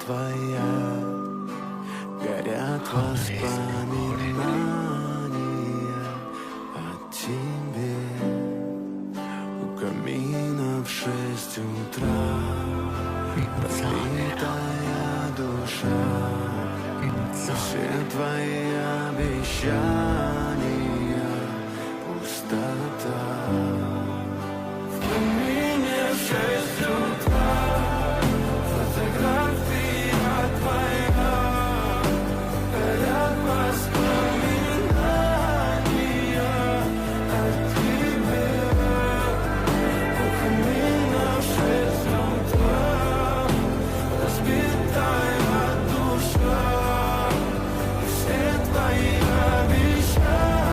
твоя, горят воспоминания о тебе. У камина в 6 утра разбитая душа, все твои обещания пустота.